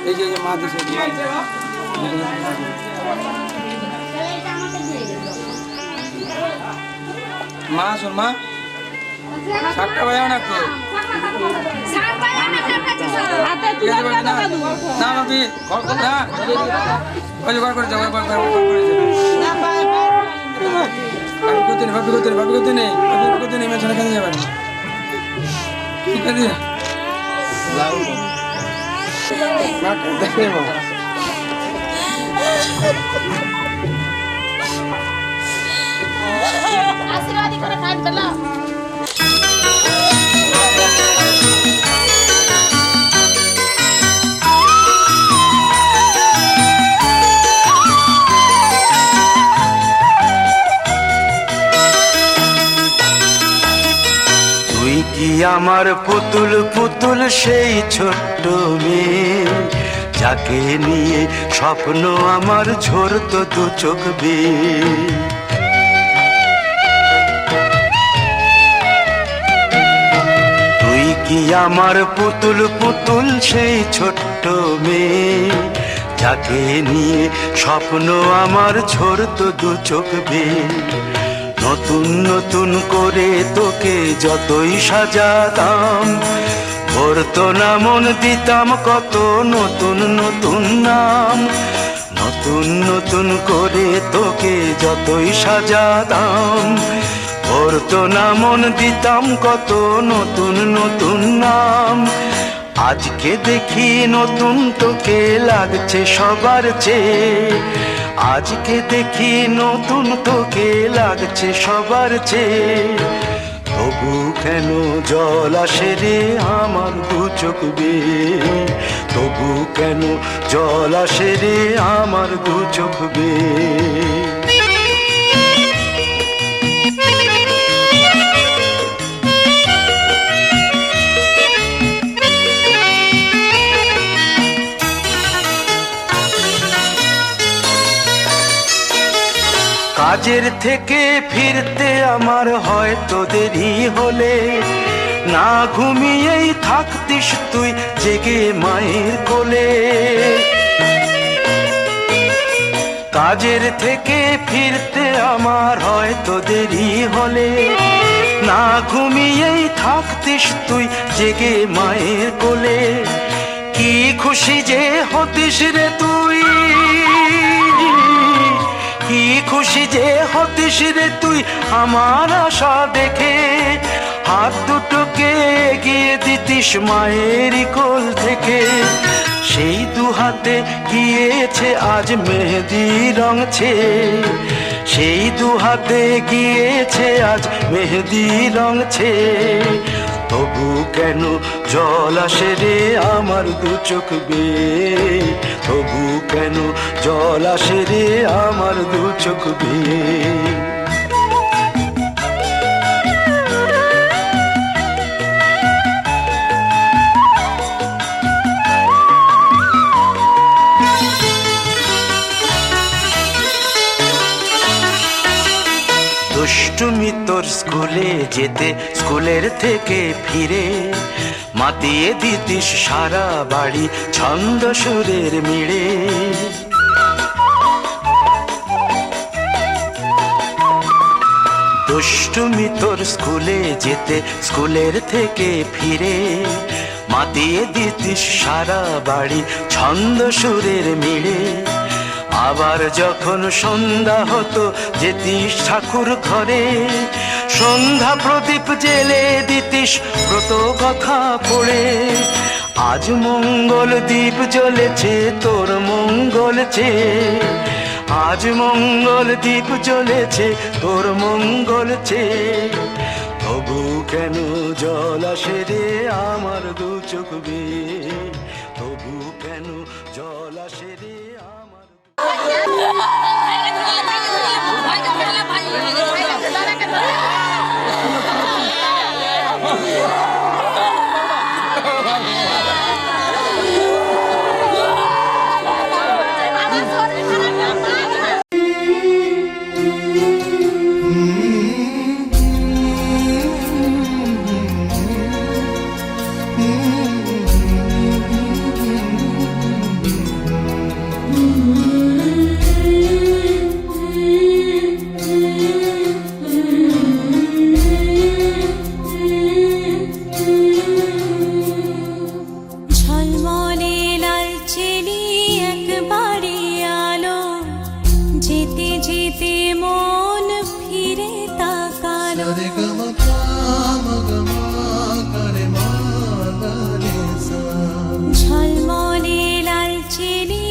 এই যে মা দিছে মা শোন মা সাতটা বাজে না তো না ভাবি না ওই ঘর করে যাও ভাবি করতে নেই মেশনে কেন যাবেন ঠিক আছে आशीर्वाद करे खान चला তুই কি আমার পুতুল পুতুল সেই ছোট্ট মেয়ে যাকে নিয়ে স্বপ্ন আমার ঝরতো দু চোখ বেয়ে কি আমার পুতুল পুতুল সেই ছোট্ট মেয়ে যাকে নিয়ে স্বপ্ন আমার ঝরতো দু চোখ বেয়ে নতুন নতুন করে তোকে যতই সাজাতাম ভরতো না মন দিতাম কত নতুন নতুন নাম নতুন নতুন করে তোকে যতই সাজাতাম ভরতো না মন দিতাম কত নতুন নতুন নাম আজকে দেখি নতুন তোকে লাগছে সবার চেয়ে আজকে দেখি নতুন তোকে লাগছে সবার চেয়ে তবু কেন জল আসে রে আমার দু চোখ বেয়ে তবু কেন জল আসে রে আমার দু চোখ বেয়ে কাজের থেকে ফিরতে আমার হয়তো দেরি হলে না ঘুমিয়েই থাকতিস তুই জেগে মায়ের কোলে কাজের থেকে ফিরতে আমার হয়তো দেরি হলে না ঘুমিয়েই থাকতিস তুই জেগে মায়ের কোলে কি খুশি যে হতিস রে তুই কি খুশি যে হতিস রে তুই আমার আশা দেখে হাত দুটোকে এগিয়ে দিতিস মায়ের কোল থেকে সেই দু হাতে গিয়েছে আজ মেহেদি রঙছে সেই দু হাতে গিয়েছে আজ মেহেদি রঙছে তবু কেন জল আসে রে আমার দু চোখ বেয়ে তবু কেন জল আসে রে আমার দু চোখ বেয়ে দুষ্টুমি তোর স্কুলে যেতে স্কুলের থেকে ফিরে মাতিয়ে দিতিস সারা বাড়ি ছন্দ সুরের মিড়ে দুষ্টুমি তোর স্কুলে যেতে স্কুলের থেকে ফিরে মাতিয়ে দিতিস সারা বাড়ি ছন্দ সুরের মিড়ে আবার যখন সন্ধ্যা হতো যেতিস ঠাকুর ঘরে সন্ধ্যা প্রদীপ জেলে দিতিস ব্রত কথা পড়ে আজ মঙ্গল দ্বীপ জ্বলেছে তোর মঙ্গল চেয়ে আজ মঙ্গল দ্বীপ জ্বলেছে তোর মঙ্গল চেয়ে তবু কেন জল আসে রে আমার দু চোখ বেয়ে তবু কেন জল আসে রে আমার যেতে যেতে মন ফিরে তাকালো ঝলমলে লালচেলি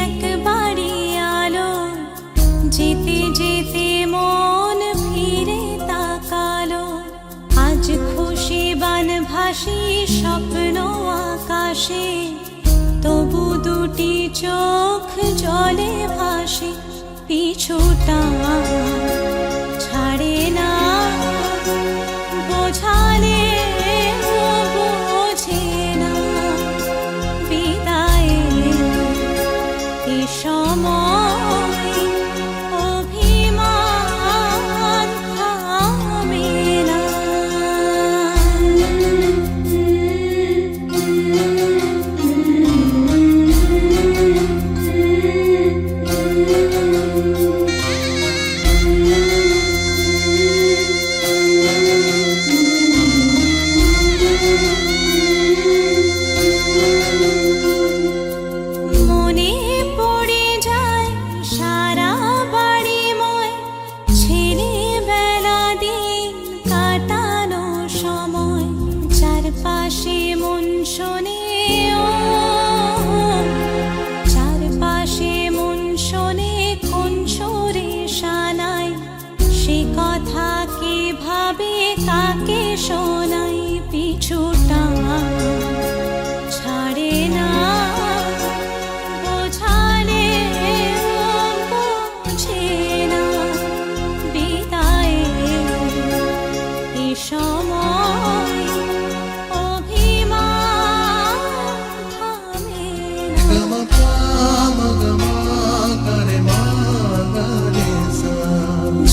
একবারই আলো যেতে যেতে মন ফিরে তাকালো আজ খুশি বানভাসী স্বপ্ন আকাশে তবু দুটি চোখ জলে ভাসে পিছুটা ছাড়ে না বোঝালে বোঝে না বিদায়ের এ সময় অভিমান থামে না মনে পড়ে যায় সারা বাড়িময় ছেলেবেলা দিন কাটানো সময় চারপাশে মন শোনে ও চারপাশে মন শোনে কোন সুরে শানায় সে কথা কে ভাবে কাকে শোনাই পিছুটা ছাড়ে না বোঝালে বোঝে না বিদায়ের এ সময় অভিমান থামে না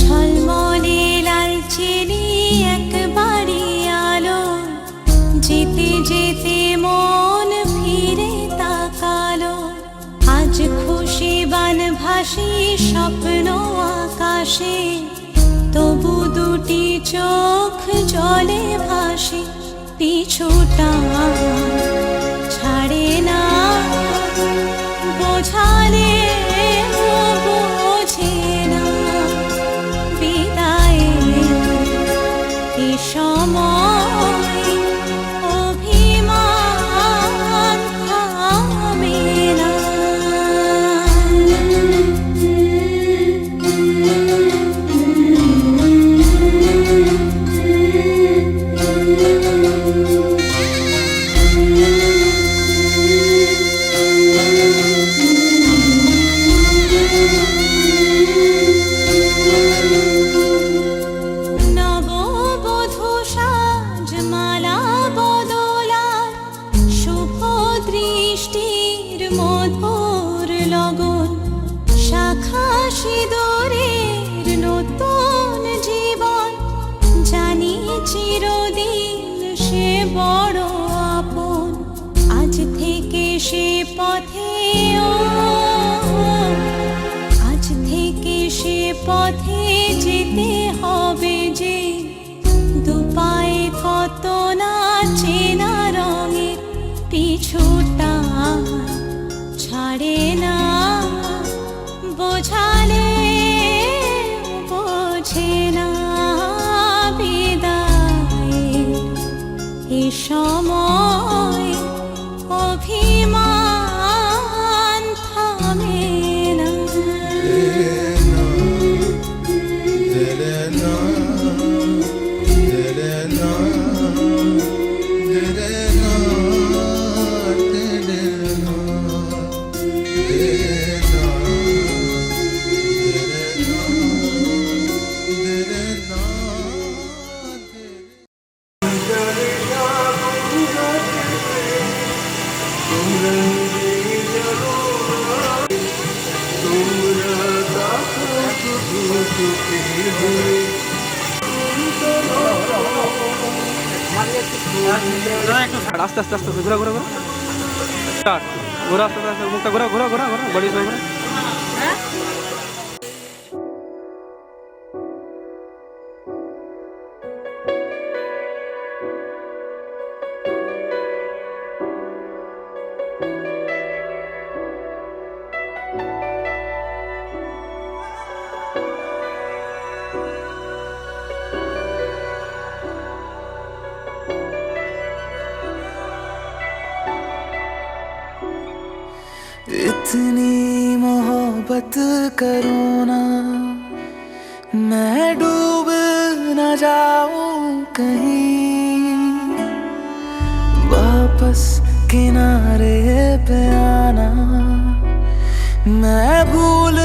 ঝলমলে লালচেলি একবারই আলো যেতে যেতে মন ফিরে তাকালো আজ খুশি বানভাসী স্বপ্ন আকাশে তবু দুটি চোখ জলে ভাসে পিছুটা ছাড়ে না বোঝালে বোঝে না বিদায়ের এ সময় অভিমান থামে না নববধূ সাজমালা বদলার শুভ দৃষ্টির মধুর লগন শাখা সিঁদুরের নতুন জীবন জানি চিরদিন সে বড় আপন আজ থেকে সে পথে ও আজ থেকে সে পথে যেতে হবে যে দুপায়ে কত না চেনা রঙের পিছুটা ছাড়ে না বোঝালে বোঝে না বিদায়ের এ সময় অভিমান থামে না আস্তে আস্তে আস্তে ঘোরা ঘোরা ঘোরা স্টার্ট ঘোরা আস্তে আস্তে মুখটা ঘোরা ঘোরা ঘোরা ঘোরা বডি ঘোরা इतनी मोहब्बत करूँ ना, मैं डूब न जाऊं कहीं, वापस किनारे पे आना, मैं भूल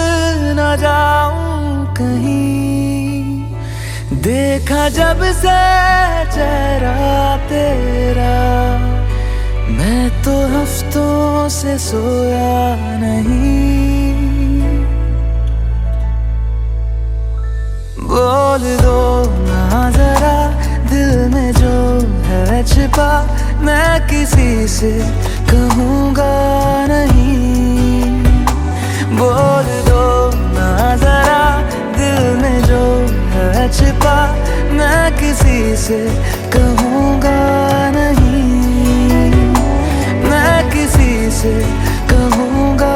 न जाऊं कहीं। देखा जब से चेहरा तेरा, मैं तो हफ्तों से सोया नहीं। बोल दो ना जरा दिल में जो है छिपा, मैं किसी से कहूँगा नहीं। बोल दो ना जरा दिल में जो है छिपा, मैं किसी से कहूँगा नहीं, मैं किसी से कहूँगा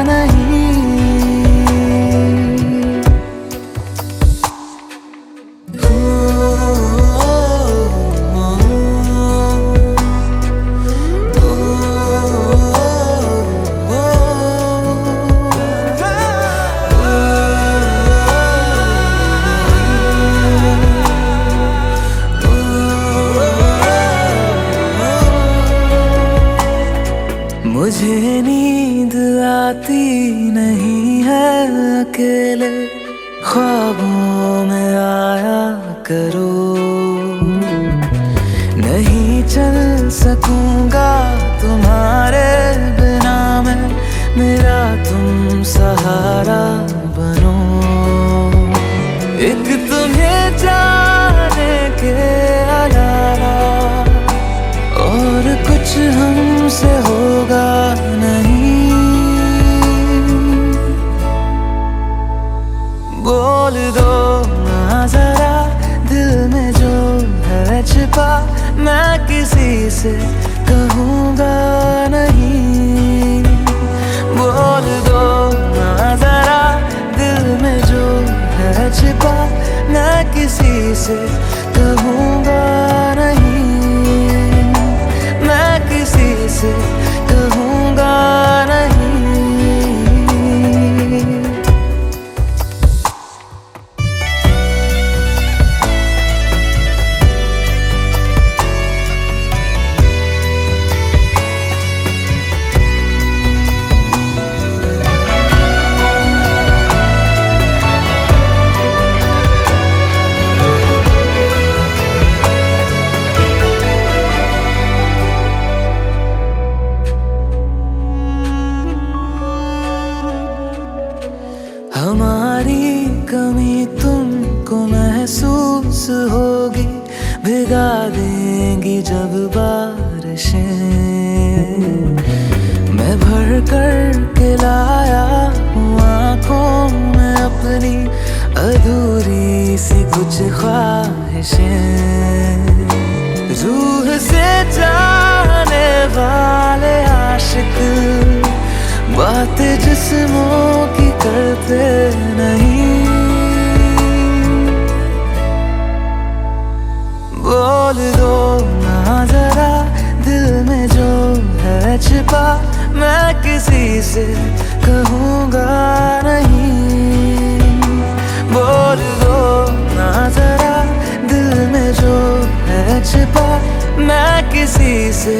नहीं। मुझे नींद आती नहीं है अकेले, ख्वाबों में आया करो। नहीं चल सकूंगा तुम्हारे बिना मैं, मेरा तुम सहारा बनो। एक तुम्हें जाने के अलावा और कुछ हमसे होगा नहीं। बोल दो ना जरा दिल में जो है छिपा, मैं किसी से कहूँगा नहीं। बोल दो ना जरा दिल में जो है छिपा, मैं किसी से कहूँगा नहीं, मैं किसी से कहूँगा नहीं। हमारी कमी तुमको महसूस होगी, भिगा देंगी जब बारिशें। मैं भर कर के लाया हूँ आँखों में अपनी अधूरी सी कुछ ख्वाहिशें। रूह से जाने वाले आशिक बातें जिस्मों की करते नहीं। बोल दो ना जरा दिल में जो है छिपा, मैं किसी से कहूँगा नहीं। बोल दो ना जरा दिल में जो है छिपा, मैं किसी से